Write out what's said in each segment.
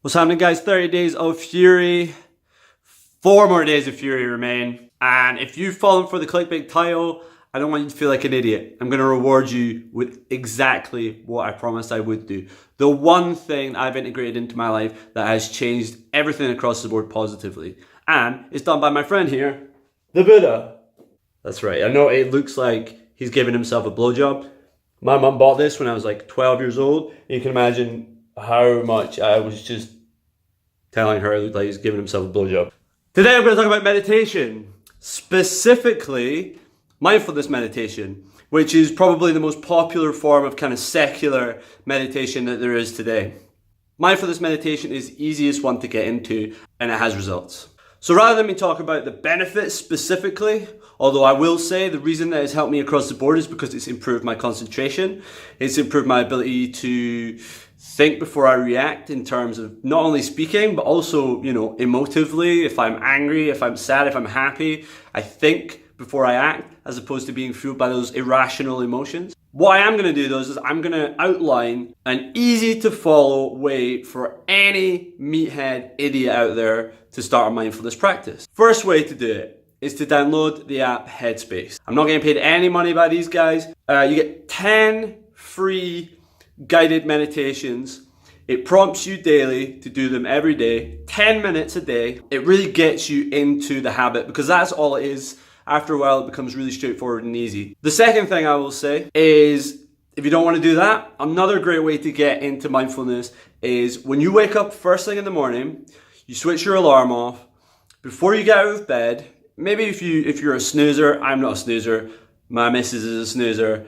What's happening, guys? 30 days of fury. 4 more days of fury remain. And if you've fallen for the clickbait title, I don't want you to feel like an idiot. I'm going to reward you with exactly what I promised I would do. The one thing I've integrated into my life that has changed everything across the board positively. And it's done by my friend here, the Buddha. That's right. I know it looks like he's giving himself a blowjob. My mum bought this when I was like 12 years old. You can imagine how much I was just telling her it looked like he was giving himself a blowjob. Today I'm going to talk about meditation. Specifically, mindfulness meditation, which is probably the most popular form of kind of secular meditation that there is today. Mindfulness meditation is the easiest one to get into, and it has results. So rather than me talk about the benefits specifically, although I will say the reason that it's helped me across the board is because it's improved my concentration, it's improved my ability to think before I react in terms of not only speaking, but also, emotively. If I'm angry, if I'm sad, if I'm happy, I think before I act, as opposed to being fueled by those irrational emotions. What I am going to do though is I'm going to outline an easy to follow way for any meathead idiot out there to start a mindfulness practice. First way to do it is to download the app Headspace. I'm not getting paid any money by these guys. You get 10 free guided meditations. It prompts you daily to do them every day, 10 minutes a day. It really gets you into the habit because that's all it is. After a while, it becomes really straightforward and easy. The second thing I will say is, if you don't want to do that, another great way to get into mindfulness is when you wake up first thing in the morning, you switch your alarm off. Before you get out of bed, maybe if you're a snoozer, I'm not a snoozer, my missus is a snoozer,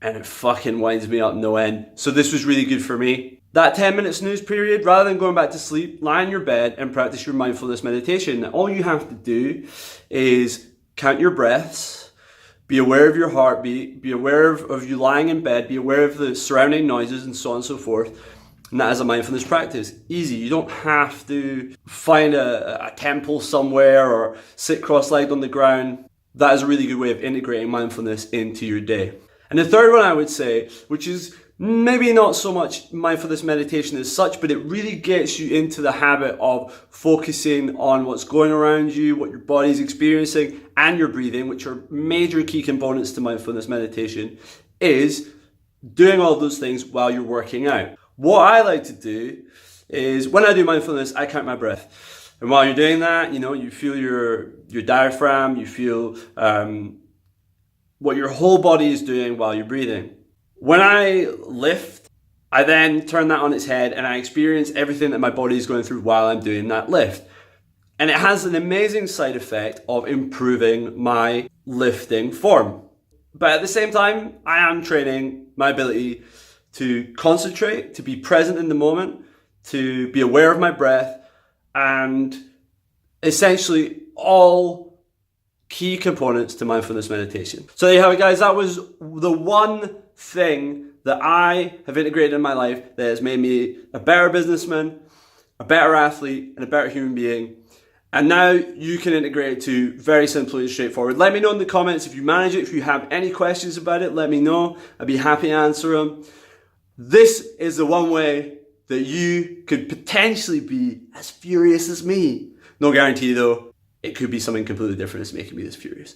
and it fucking winds me up no end. So this was really good for me. That 10-minute snooze period, rather than going back to sleep, lie in your bed and practice your mindfulness meditation. All you have to do is count your breaths, be aware of your heartbeat, be aware of you lying in bed, be aware of the surrounding noises and so on and so forth. And that is a mindfulness practice. Easy. You don't have to find a temple somewhere or sit cross-legged on the ground. That is a really good way of integrating mindfulness into your day. And the third one I would say, which is maybe not so much mindfulness meditation as such, but it really gets you into the habit of focusing on what's going around you, what your body's experiencing, and your breathing, which are major key components to mindfulness meditation, is doing all those things while you're working out. What I like to do is, when I do mindfulness, I count my breath. And while you're doing that, you feel your diaphragm, you feel what your whole body is doing while you're breathing. When I lift, I then turn that on its head and I experience everything that my body is going through while I'm doing that lift. And it has an amazing side effect of improving my lifting form. But at the same time, I am training my ability to concentrate, to be present in the moment, to be aware of my breath, and essentially all key components to mindfulness meditation. So there you have it, guys. That was the one thing that I have integrated in my life that has made me a better businessman, a better athlete, and a better human being. And now you can integrate it too, very simply and straightforward. Let me know in the comments if you manage it. If you have any questions about it, let me know. I'd be happy to answer them. This is the one way that you could potentially be as furious as me. No guarantee though. It could be something completely different that's making me this furious.